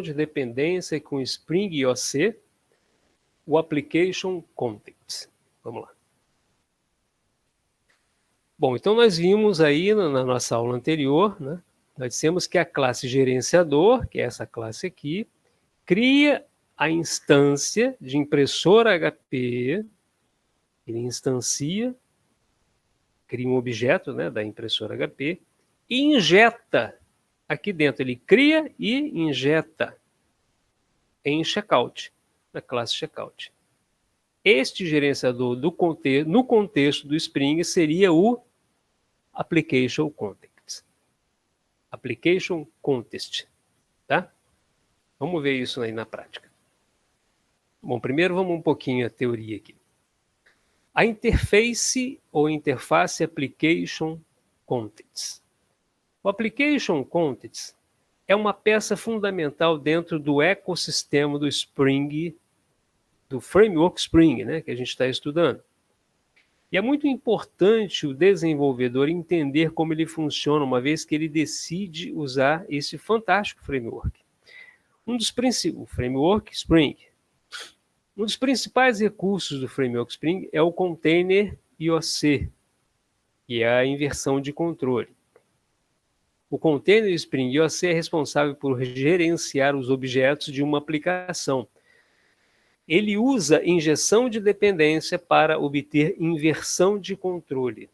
de dependência com Spring IOC, o Application Context. Vamos lá. Bom, então nós vimos aí na nossa aula anterior, né, nós dissemos que a classe gerenciador, que é essa classe aqui, cria a instância de impressora HP, ele instancia, cria um objeto, né, da impressora HP, e injeta aqui dentro, ele cria e injeta em checkout, na classe checkout. Este gerenciador no contexto do Spring seria o Application Context. Application Context, tá? Vamos ver isso aí na prática. Bom, primeiro vamos um pouquinho a teoria aqui. A interface ou interface Application Context. O Application Context é uma peça fundamental dentro do ecossistema do Spring, do Framework Spring, né, que a gente está estudando. E é muito importante o desenvolvedor entender como ele funciona, uma vez que ele decide usar esse fantástico framework. O Framework Spring. Um dos principais recursos do Framework Spring é o Container IOC, que é a inversão de controle. O Container Spring IOC é responsável por gerenciar os objetos de uma aplicação. Ele usa injeção de dependência para obter inversão de controle,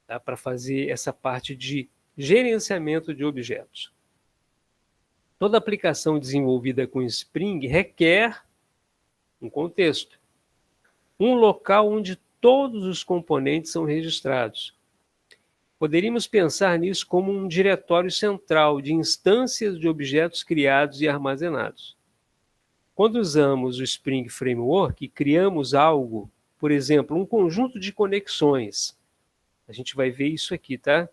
tá? Para fazer essa parte de gerenciamento de objetos. Toda aplicação desenvolvida com Spring requer um contexto, um local onde todos os componentes são registrados. Poderíamos pensar nisso como um diretório central de instâncias de objetos criados e armazenados. Quando usamos o Spring Framework, criamos algo, por exemplo, um conjunto de conexões. A gente vai ver isso aqui, tá?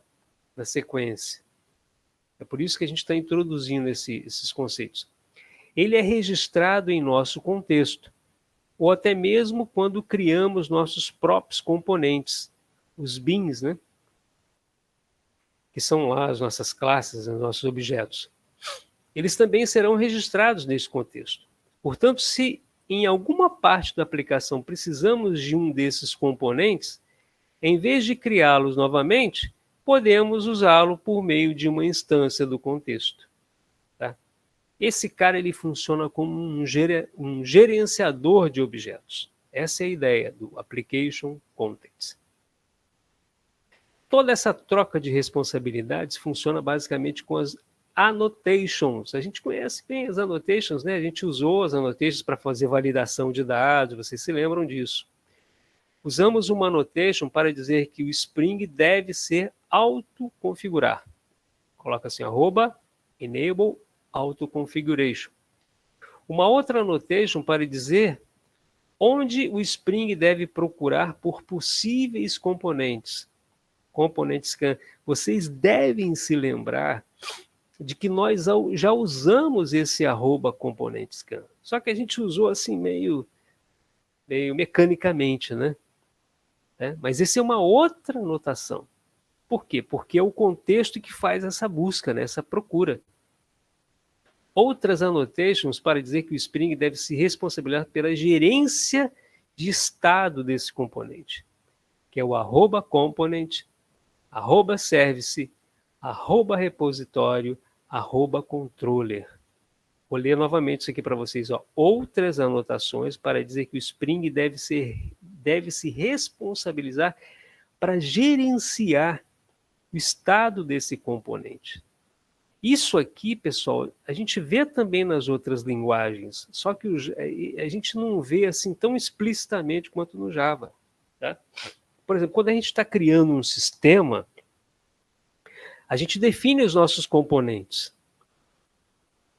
Na sequência. É por isso que a gente está introduzindo esses conceitos. Ele é registrado em nosso contexto, ou até mesmo quando criamos nossos próprios componentes, os bins, né? Que são lá as nossas classes, os nossos objetos. Eles também serão registrados nesse contexto. Portanto, se em alguma parte da aplicação precisamos de um desses componentes, em vez de criá-los novamente, podemos usá-lo por meio de uma instância do contexto. Tá? Esse cara ele funciona como um gerenciador de objetos. Essa é a ideia do Application Context. Toda essa troca de responsabilidades funciona basicamente com as annotations. A gente conhece bem as annotations, né? A gente usou as annotations para fazer validação de dados, vocês se lembram disso. Usamos uma annotation para dizer que o Spring deve ser autoconfigurar. Coloca assim, @enable autoconfiguration. Uma outra annotation para dizer onde o Spring deve procurar por possíveis componentes. Component scan. Vocês devem se lembrar de que nós já usamos esse @component scan. Só que a gente usou assim meio mecanicamente, né? Mas essa é uma outra notação. Por quê? Porque é o contexto que faz essa busca, né? Essa procura. Outras annotations para dizer que o Spring deve se responsabilizar pela gerência de estado desse componente, que é o @component, @service, @repositório, @controller. Vou ler novamente isso aqui para vocês. Outras anotações para dizer que o Spring deve se responsabilizar para gerenciar o estado desse componente. Isso aqui, pessoal, a gente vê também nas outras linguagens, só que a gente não vê assim tão explicitamente quanto no Java. Tá? Por exemplo, quando a gente está criando um sistema, a gente define os nossos componentes.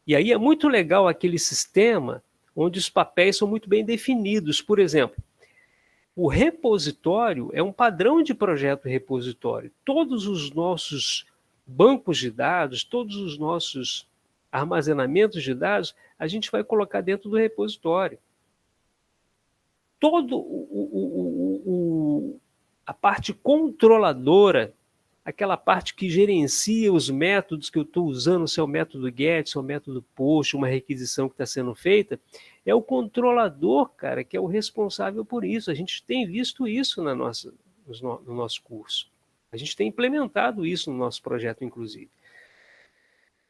E aí é muito legal aquele sistema onde os papéis são muito bem definidos. Por exemplo, o repositório é um padrão de projeto repositório. Todos os nossos bancos de dados, todos os nossos armazenamentos de dados, a gente vai colocar dentro do repositório. Todo a parte controladora aquela parte que gerencia os métodos que eu estou usando, se é o método GET, se é o método POST, uma requisição que está sendo feita, é o controlador, cara, que é o responsável por isso. A gente tem visto isso no nosso curso. A gente tem implementado isso no nosso projeto, inclusive.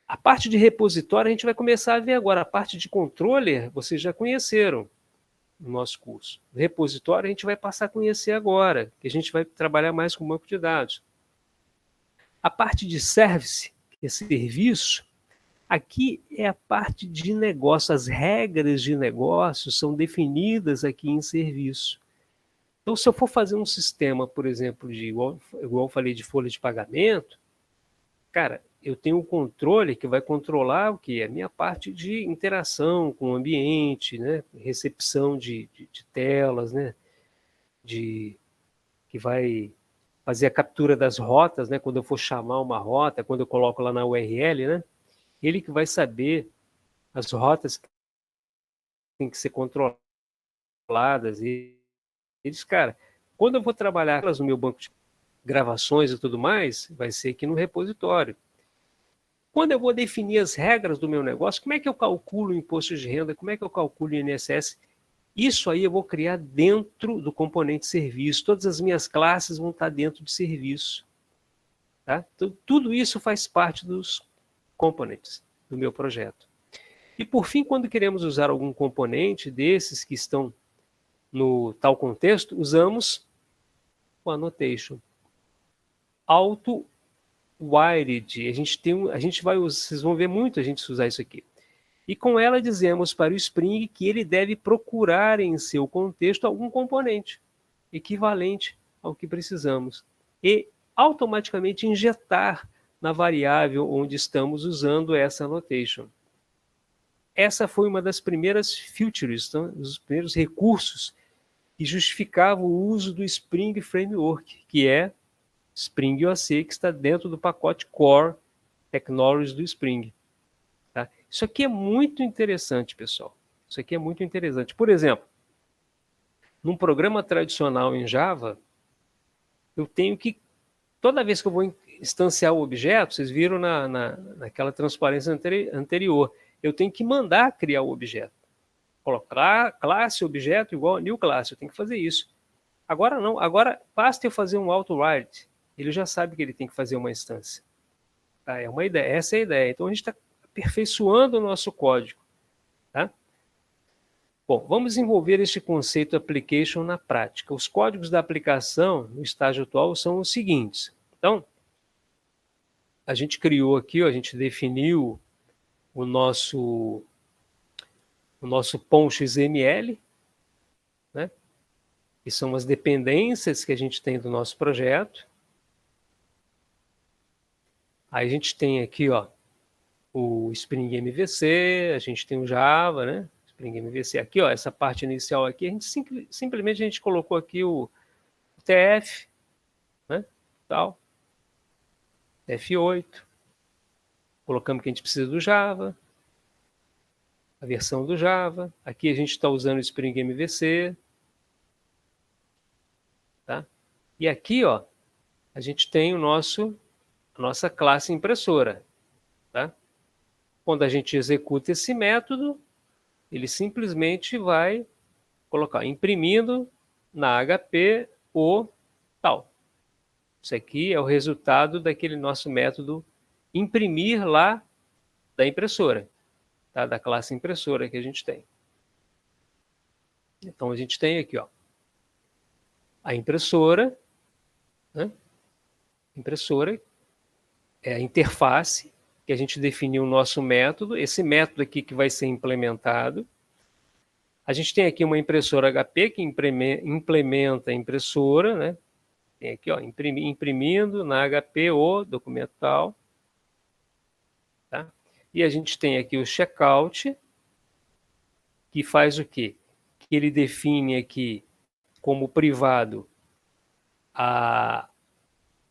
A parte de repositório a gente vai começar a ver agora. A parte de controller, vocês já conheceram no nosso curso. O repositório a gente vai passar a conhecer agora, que a gente vai trabalhar mais com banco de dados. A parte de service, que é serviço, aqui é a parte de negócio. As regras de negócio são definidas aqui em serviço. Então, se eu for fazer um sistema, por exemplo, igual eu falei, de folha de pagamento, cara, eu tenho um controle que vai controlar o que? A minha parte de interação com o ambiente, né? Recepção de telas, né? Que vai fazer a captura das rotas, né? Quando eu for chamar uma rota, quando eu coloco lá na URL, né? Ele que vai saber as rotas que têm que ser controladas. E eles, cara, quando eu vou trabalhar elas no meu banco de gravações e tudo mais, vai ser aqui no repositório. Quando eu vou definir as regras do meu negócio, como é que eu calculo o imposto de renda, como é que eu calculo o INSS, isso aí eu vou criar dentro do componente serviço. Todas as minhas classes vão estar dentro de serviço. Tá? Então, tudo isso faz parte dos componentes do meu projeto. E, por fim, quando queremos usar algum componente desses que estão no tal contexto, usamos o annotation. Auto-wired. Vocês vão ver muito a gente usar isso aqui. E com ela dizemos para o Spring que ele deve procurar em seu contexto algum componente equivalente ao que precisamos e automaticamente injetar na variável onde estamos usando essa annotation. Essa foi uma das primeiras features, então, dos primeiros recursos que justificavam o uso do Spring Framework, que é Spring OC, que está dentro do pacote Core Technologies do Spring. Tá? Isso aqui é muito interessante, pessoal. Isso aqui é muito interessante. Por exemplo, num programa tradicional em Java, eu tenho que, toda vez que eu vou instanciar o objeto, vocês viram naquela transparência anterior, eu tenho que mandar criar o objeto. Colocar classe, objeto igual a new class, eu tenho que fazer isso. Agora não, agora basta eu fazer um auto-write, ele já sabe que ele tem que fazer uma instância. Tá? É uma ideia, essa é a ideia. Então a gente está aperfeiçoando o nosso código. Tá? Bom, vamos desenvolver este conceito application na prática. Os códigos da aplicação no estágio atual são os seguintes. Então, a gente criou aqui, a gente definiu o nosso POM XML, né? Que são as dependências que a gente tem do nosso projeto. Aí a gente tem aqui, o Spring MVC, a gente tem o Java, né? Spring MVC aqui, essa parte inicial aqui, a gente simplesmente a gente colocou aqui o TF, né? Tal, TF8, colocamos que a gente precisa do Java, a versão do Java, aqui a gente está usando o Spring MVC, tá? E aqui, a gente tem a nossa classe impressora, tá? Quando a gente executa esse método, ele simplesmente vai colocar imprimindo na HP o tal. Isso aqui é o resultado daquele nosso método imprimir lá da impressora, tá? Da classe impressora que a gente tem. Então a gente tem aqui, a impressora, né? Impressora é a interface que a gente definiu o nosso método, esse método aqui que vai ser implementado. A gente tem aqui uma impressora HP que implementa a impressora, né? Tem aqui, imprimindo na HP o documento tal. Tá? E a gente tem aqui o checkout, que faz o quê? Que ele define aqui como privado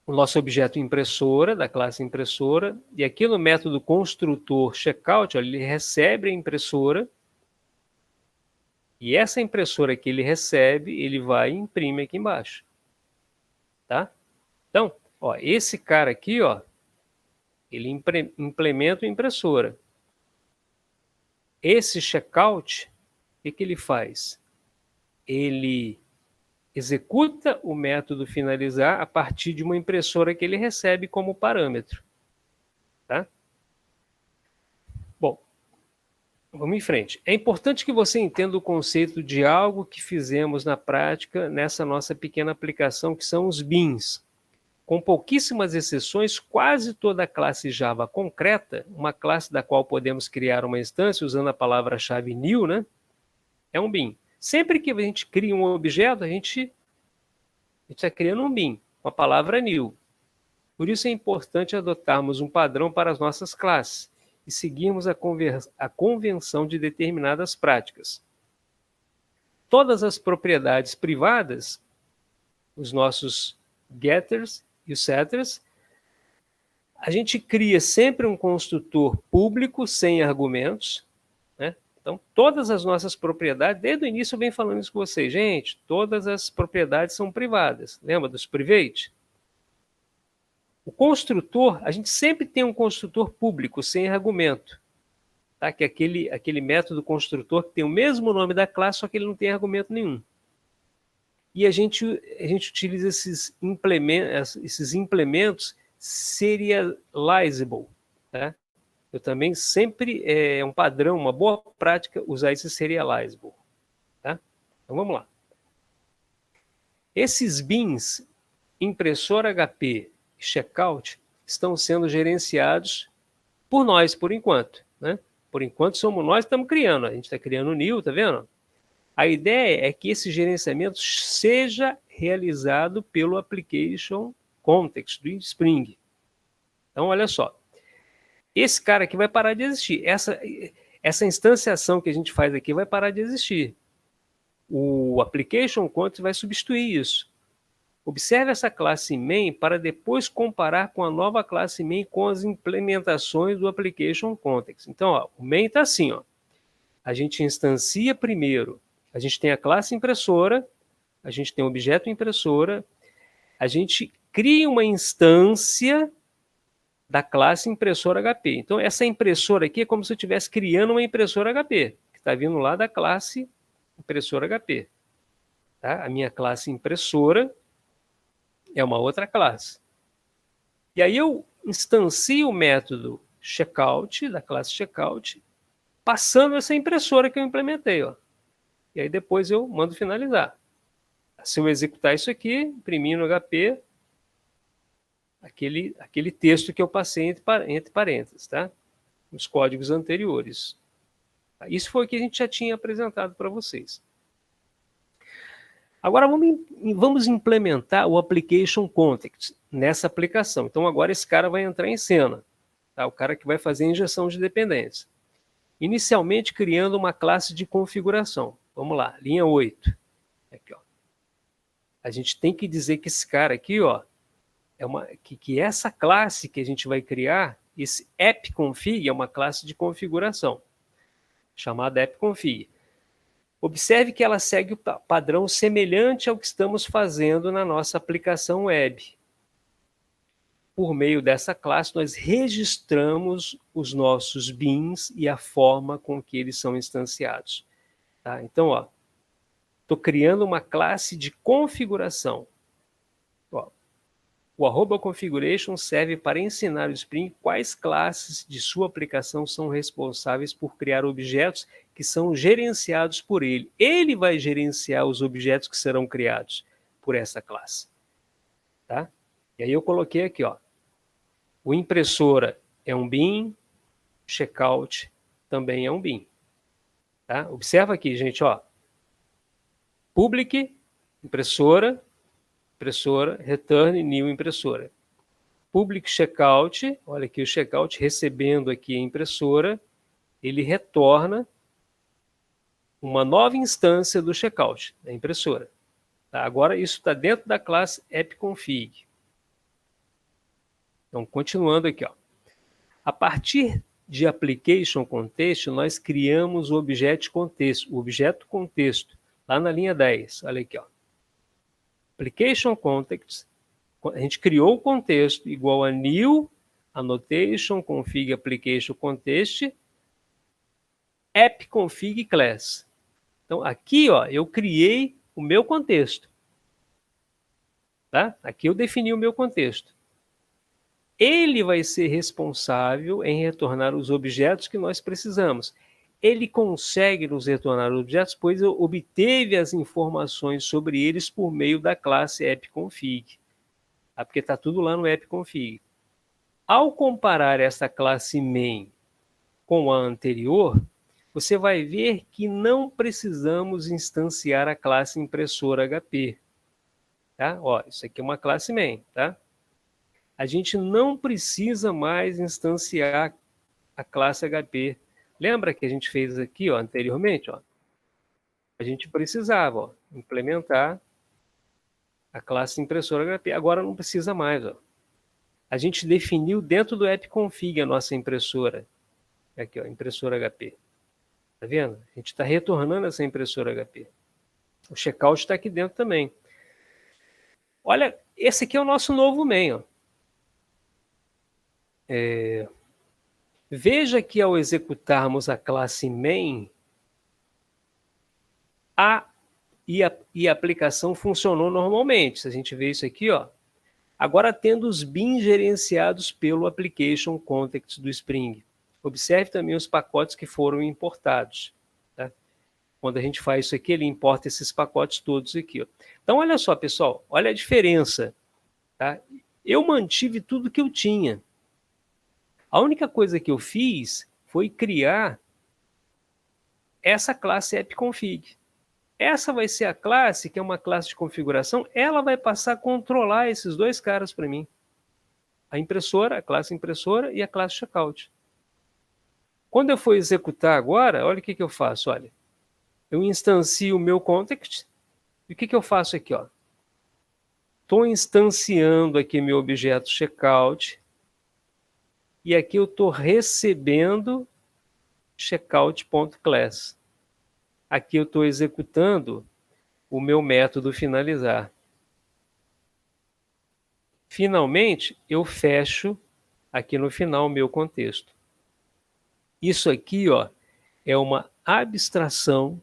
o nosso objeto impressora, da classe impressora, e aqui no método construtor checkout, ele recebe a impressora, e essa impressora que ele recebe, ele vai e imprime aqui embaixo. Tá? Então, Ó, esse cara aqui, ó, ele implementa a impressora. Esse checkout, o que ele faz? Ele executa o método finalizar a partir de uma impressora que ele recebe como parâmetro. Tá? Bom, vamos em frente. É importante que você entenda o conceito de algo que fizemos na prática nessa nossa pequena aplicação, que são os bins. Com pouquíssimas exceções, quase toda a classe Java concreta, uma classe da qual podemos criar uma instância usando a palavra-chave new, né, é um bin. Sempre que a gente cria um objeto, a gente está criando um bin, com a palavra new. Por isso é importante adotarmos um padrão para as nossas classes e seguirmos a convenção de determinadas práticas. Todas as propriedades privadas, os nossos getters e os setters, a gente cria sempre um construtor público sem argumentos, né? Então, todas as nossas propriedades, desde o início eu venho falando isso com vocês, gente, todas as propriedades são privadas. Lembra dos private? O construtor, a gente sempre tem um construtor público sem argumento, tá? Que é aquele método construtor que tem o mesmo nome da classe, só que ele não tem argumento nenhum. E a gente utiliza esses implementos serializable. Tá? Eu também sempre, é um padrão, uma boa prática, usar esse serializable. Tá? Então vamos lá. Esses bins, impressora HP e checkout, estão sendo gerenciados por nós, por enquanto. Né? Por enquanto somos nós que estamos criando. A gente está criando o new, tá vendo? A ideia é que esse gerenciamento seja realizado pelo Application Context do Spring. Então, olha só. Esse cara aqui vai parar de existir. Essa instanciação que a gente faz aqui vai parar de existir. O Application Context vai substituir isso. Observe essa classe main para depois comparar com a nova classe main com as implementações do Application Context. Então, ó, o main está assim. Ó. A gente instancia primeiro. A gente tem a classe impressora, a gente tem o objeto impressora, a gente cria uma instância da classe impressora HP. Então, essa impressora aqui é como se eu estivesse criando uma impressora HP, que está vindo lá da classe impressora HP. Tá? A minha classe impressora é uma outra classe. E aí eu instancio o método checkout, da classe checkout, passando essa impressora que eu implementei, ó. E aí depois eu mando finalizar. Se eu executar isso aqui, imprimir no HP aquele texto que eu passei entre parênteses, tá? Nos códigos anteriores. Isso foi o que a gente já tinha apresentado para vocês. Agora vamos implementar o Application Context nessa aplicação. Então agora esse cara vai entrar em cena. Tá? O cara que vai fazer a injeção de dependência. Inicialmente criando uma classe de configuração. Vamos lá, linha 8. Aqui, ó. A gente tem que dizer que esse cara aqui, ó, que essa classe que a gente vai criar, esse appconfig é uma classe de configuração, chamada appconfig. Observe que ela segue o padrão semelhante ao que estamos fazendo na nossa aplicação web. Por meio dessa classe, nós registramos os nossos bins e a forma com que eles são instanciados. Tá? Então, ó, estou criando uma classe de configuração. Ó, o @configuration serve para ensinar o Spring quais classes de sua aplicação são responsáveis por criar objetos que são gerenciados por ele. Ele vai gerenciar os objetos que serão criados por essa classe. Tá? E aí eu coloquei aqui, ó, o impressora é um bin, checkout também é um bin. Tá? Observa aqui, gente, ó. Public, impressora, return, new impressora. Public checkout, olha aqui o checkout recebendo aqui a impressora, ele retorna uma nova instância do checkout, da impressora. Tá? Agora isso está dentro da classe appconfig. Então, continuando aqui, ó. A partir de application context, nós criamos o objeto contexto, lá na linha 10. Olha aqui, ó. Application context A gente criou o contexto igual a new annotation config application context app config class. Então, aqui, ó, eu criei o meu contexto. Tá? Aqui eu defini o meu contexto. Ele vai ser responsável em retornar os objetos que nós precisamos. Ele consegue nos retornar os objetos, pois obteve as informações sobre eles por meio da classe appConfig. Tá? Porque está tudo lá no appConfig. Ao comparar essa classe main com a anterior, você vai ver que não precisamos instanciar a classe impressora HP. Tá? Ó, isso aqui é uma classe main. Tá? A gente não precisa mais instanciar a classe HP. Lembra que a gente fez aqui, ó, anteriormente? Ó? A gente precisava, ó, implementar a classe impressora HP. Agora não precisa mais. Ó. A gente definiu dentro do appConfig a nossa impressora. Aqui, ó, impressora HP. Tá vendo? A gente está retornando essa impressora HP. O checkout está aqui dentro também. Olha, esse aqui é o nosso novo main. Ó. Veja que ao executarmos a classe main, a aplicação funcionou normalmente. Se a gente vê isso aqui, ó, agora tendo os bins gerenciados pelo Application Context do Spring. Observe também os pacotes que foram importados. Tá? Quando a gente faz isso aqui, ele importa esses pacotes todos aqui. Ó. Então, olha só, pessoal, olha a diferença. Tá? Eu mantive tudo que eu tinha. A única coisa que eu fiz foi criar essa classe appConfig. Essa vai ser a classe, que é uma classe de configuração, ela vai passar a controlar esses dois caras para mim. A impressora, a classe impressora e a classe checkout. Quando eu for executar agora, olha o que eu faço, olha. Eu instancio o meu context, e o que eu faço aqui, ó? Estou instanciando aqui meu objeto checkout, e aqui eu estou recebendo checkout.class. Aqui eu estou executando o meu método finalizar. Finalmente, eu fecho aqui no final o meu contexto. Isso aqui, ó, é uma abstração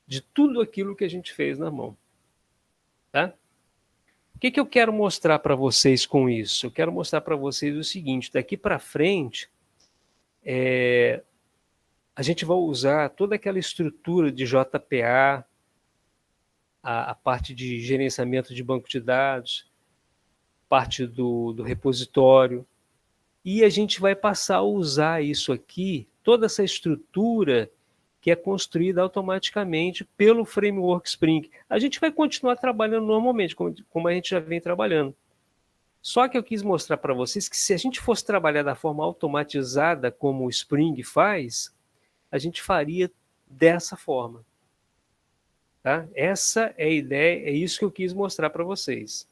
de tudo aquilo que a gente fez na mão. Tá? O que eu quero mostrar para vocês com isso? Eu quero mostrar para vocês o seguinte, daqui para frente, a gente vai usar toda aquela estrutura de JPA, a parte de gerenciamento de banco de dados, parte do repositório, e a gente vai passar a usar isso aqui, toda essa estrutura que é construída automaticamente pelo framework Spring. A gente vai continuar trabalhando normalmente, como a gente já vem trabalhando. Só que eu quis mostrar para vocês que se a gente fosse trabalhar da forma automatizada, como o Spring faz, a gente faria dessa forma. Tá? Essa é a ideia, é isso que eu quis mostrar para vocês.